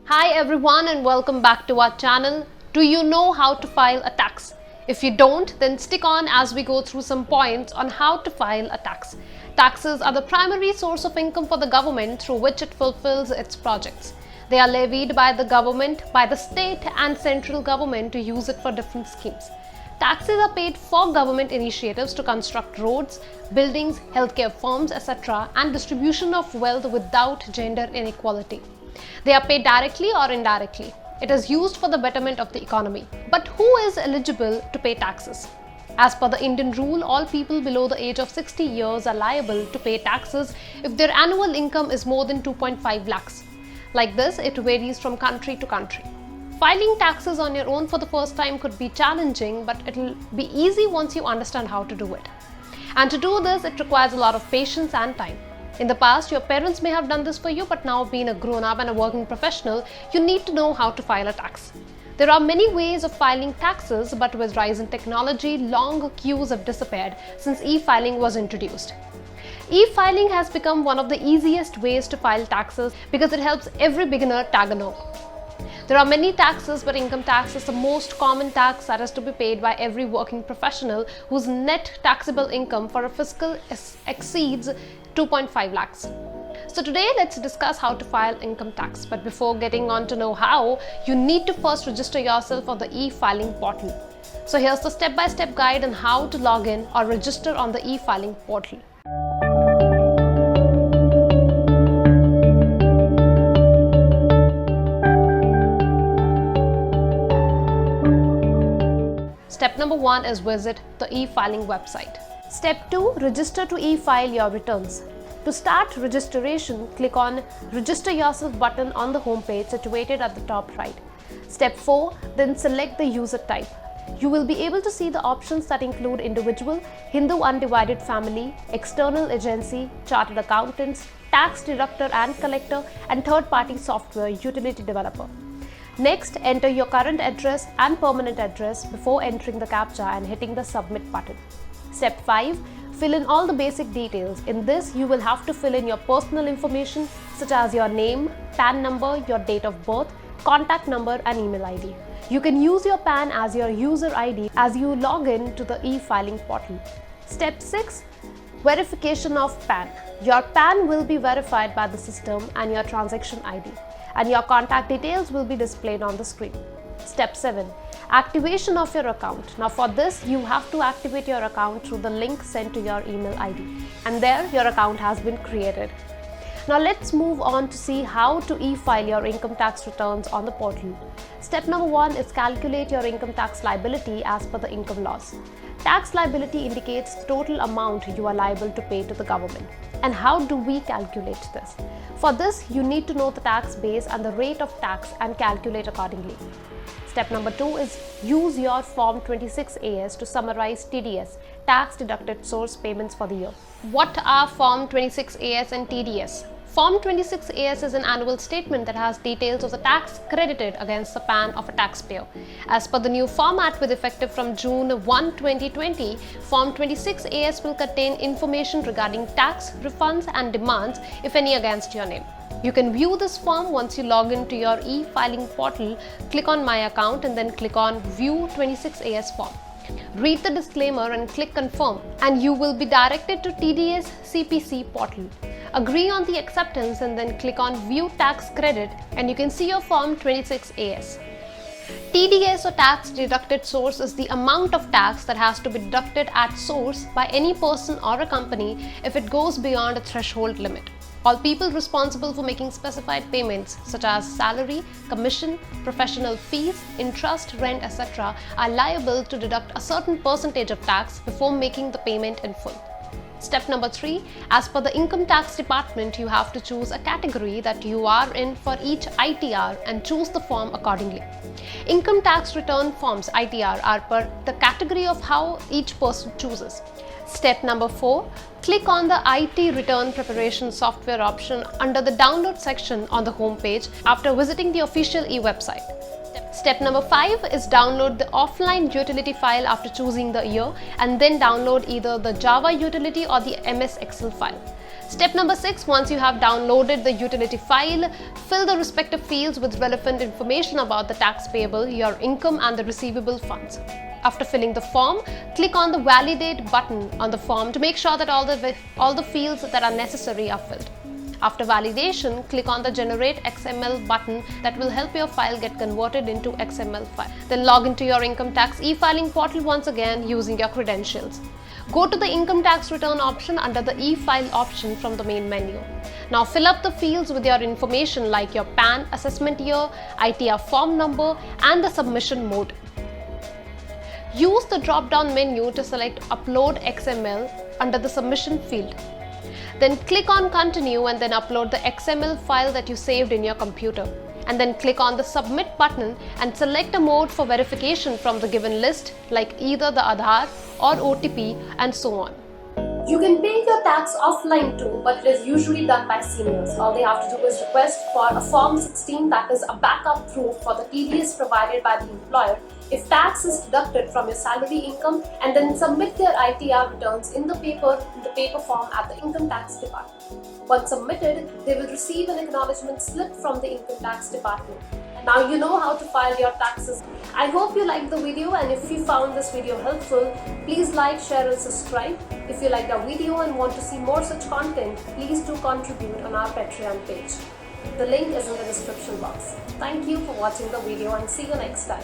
Hi everyone and welcome back to our channel. Do you know how to file a tax? If you don't, then stick on as we go through some points on how to file a tax. Taxes are the primary source of income for the government through which it fulfills its projects. They are levied by the government, by the state and central government to use it for different schemes. Taxes are paid for government initiatives to construct roads, buildings, healthcare firms, etc. and distribution of wealth without gender inequality. They are paid directly or indirectly. It is used for the betterment of the economy. But who is eligible to pay taxes? As per the Indian rule, all people below the age of 60 years are liable to pay taxes if their annual income is more than 2.5 lakhs. Like this, it varies from country to country. Filing taxes on your own for the first time could be challenging, but it will be easy once you understand how to do it. And to do this, it requires a lot of patience and time. In the past, your parents may have done this for you, but now being a grown-up and a working professional, you need to know how to file a tax. There are many ways of filing taxes, but with rise in technology, long queues have disappeared since e-filing was introduced. E-filing has become one of the easiest ways to file taxes because it helps every beginner tag along. There are many taxes, but income tax is the most common tax that is to be paid by every working professional whose net taxable income for a fiscal exceeds 2.5 lakhs. So today let's discuss how to file income tax. But before getting on to know how, you need to first register yourself on the e-filing portal. So here's the step-by-step guide on how to log in or register on the e-filing portal. Step number 1 is visit the e-filing website. Step 2, register to e-file your returns. To start registration, click on Register Yourself button on the home page situated at the top right. Step 4, then select the user type. You will be able to see the options that include individual, Hindu undivided family, external agency, chartered accountants, tax deductor and collector, and third-party software utility developer. Next, enter your current address and permanent address before entering the CAPTCHA and hitting the submit button. Step 5. Fill in all the basic details. In this, you will have to fill in your personal information such as your name, PAN number, your date of birth, contact number and email ID. You can use your PAN as your user ID as you log in to the e-filing portal. Step 6. Verification of PAN. Your PAN will be verified by the system and your transaction ID, and your contact details will be displayed on the screen. Step 7. Activation of your account. Now for this, you have to activate your account through the link sent to your email ID, and there your account has been created. Now let's move on to see how to e-file your income tax returns on the portal. Step number 1 is calculate your income tax liability as per the income laws. Tax liability indicates the total amount you are liable to pay to the government. And how do we calculate this? For this, you need to know the tax base and the rate of tax and calculate accordingly. Step number 2 is use your Form 26AS to summarize TDS, tax deducted source payments for the year. What are Form 26AS and TDS? Form 26AS is an annual statement that has details of the tax credited against the PAN of a taxpayer. As per the new format with effective from June 1, 2020, Form 26AS will contain information regarding tax, refunds and demands, if any, against your name. You can view this form once you log into your e-filing portal, click on My Account and then click on View 26AS form. Read the disclaimer and click Confirm, and you will be directed to TDS CPC portal. Agree on the acceptance and then click on View Tax Credit and you can see your Form 26AS. TDS or tax deducted source is the amount of tax that has to be deducted at source by any person or a company if it goes beyond a threshold limit. All people responsible for making specified payments such as salary, commission, professional fees, interest, rent, etc. are liable to deduct a certain percentage of tax before making the payment in full. Step number 3, as per the Income Tax Department, you have to choose a category that you are in for each ITR and choose the form accordingly. Income tax return forms ITR are per the category of how each person chooses. Step number 4, click on the IT return preparation software option under the download section on the home page after visiting the official e-website. Step number 5 is download the offline utility file after choosing the year and then download either the Java utility or the MS Excel file. Step number 6, once you have downloaded the utility file, fill the respective fields with relevant information about the tax payable, your income and the receivable funds. After filling the form, click on the Validate button on the form to make sure that all the fields that are necessary are filled. After validation, click on the Generate XML button that will help your file get converted into XML file. Then log into your income tax e-filing portal once again using your credentials. Go to the income tax return option under the e-file option from the main menu. Now fill up the fields with your information like your PAN, assessment year, ITR form number and the submission mode. Use the drop-down menu to select Upload XML under the submission field. Then click on Continue and then upload the XML file that you saved in your computer. And then click on the Submit button and select a mode for verification from the given list like either the Aadhaar or OTP and so on. You can pay your tax offline too, but it is usually done by seniors. All they have to do is request for a Form 16, that is a backup proof for the TDS provided by the employer if tax is deducted from your salary income, and then submit their ITR returns in the paper form at the income tax department. Once submitted, they will receive an acknowledgement slip from the income tax department. Now you know how to file your taxes. I hope you liked the video, and if you found this video helpful, please like, share and subscribe. If you liked our video and want to see more such content, please do contribute on our Patreon page. The link is in the description box. Thank you for watching the video and see you next time.